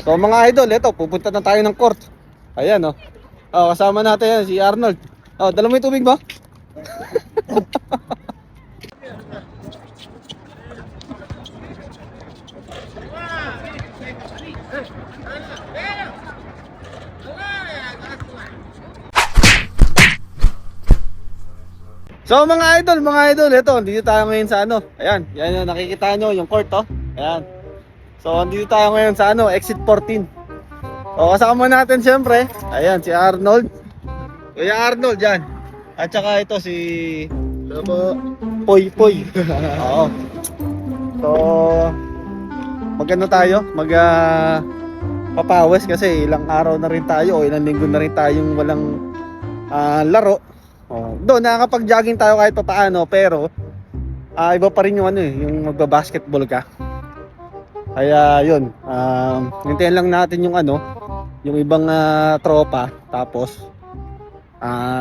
So mga idol, ito, pupunta na tayo ng court. Ayan, oh. Oh, kasama natin yan, si Arnold. Oh, dala mo yung tubig ba? So mga idol, ito, dito tayo ngayon sa ano. Ayan, yan yung nakikita nyo, yung court, oh. Ayan. So, dito tayo ngayon sa ano, exit 14. O, kasama natin siyempre. Ayan, si Arnold. Kuya Arnold, yan. At saka ito si Poy. Oo. So, magano tayo? Papawis kasi ilang araw na rin tayo o ilang linggo na rin tayong walang laro. Oh, doon nakakapag-jogging tayo kahit papaano, pero iba pa rin yung ano yung magba-basketball ka. Kaya yun, hintayin lang natin yung ano, yung ibang tropa, tapos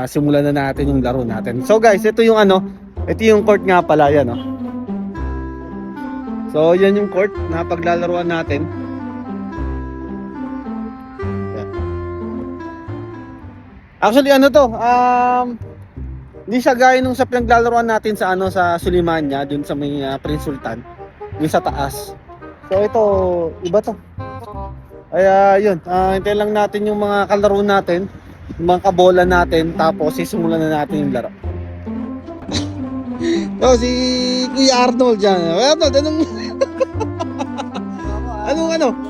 simulan na natin yung laro natin. So guys, ito yung ano, ito yung court nga pala yan, oh. So yan yung court na paglalaruan natin. Yan. Actually ano to, hindi siya gaya nung sa pinaglalaroan natin sa ano, sa Sulimanya, dun sa may Prince Sultan, yung sa taas. So ito, iba to. Kaya yun, hintayin lang natin yung mga kalaro natin, yung mga kabola natin, tapos sisimulan na natin yung laro. So si Kuya Arnold dyan. Kuya Arnold, anong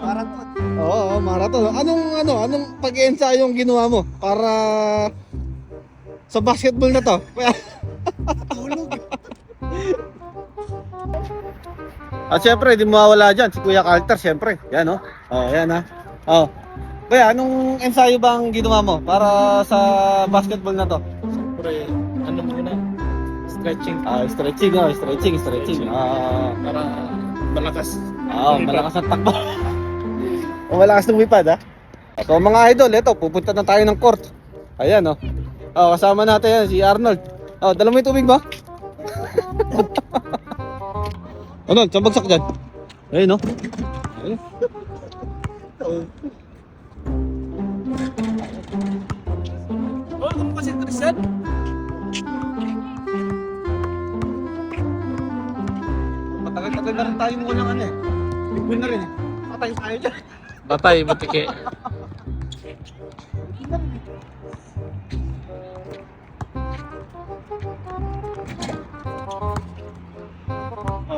marathon. Oo, marathon. Anong pag-ensayong ginawa mo para sa basketball na to? Tulog. At syempre, di mawawala dyan si Kuya Carter, syempre. Yan, oh. Oh, yan, ha. Oh. Kuya, anong ensayo bang ginawa mo para sa basketball na to? Siyempre, ano muna? Stretching. Stretching. Para malakas. Malakas ang takbo. O malakas ng wipad, ha. So mga idol, ito, pupunta na tayo ng court. Ayan, oh. Oh, kasama natin yan, si Arnold. Oh, dala mo yung tubig ba? Ano, saan bagsak dyan? Ayun, no? Ayun. Oh, ano kasi Tristan? Matagal-tagal na rin tayo mo ng ano eh. Bigwin na rin eh. Patay tayo dyan. Batay, batike.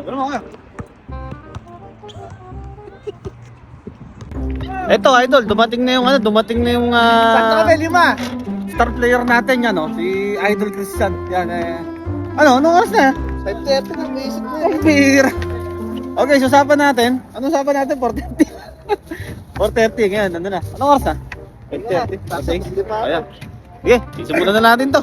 Ganun mo nga. Eto idol, dumating na yung star player natin yan, no? Si Idol Christian. Yan anong oras na? 5:30 na, may isip ko Ang pira. Okay, so usapan natin. Anong usapan natin? 4:30. 4:30 ngayon, ano na? Anong oras na? 5:30. Ayan. Sige, simulan na natin to.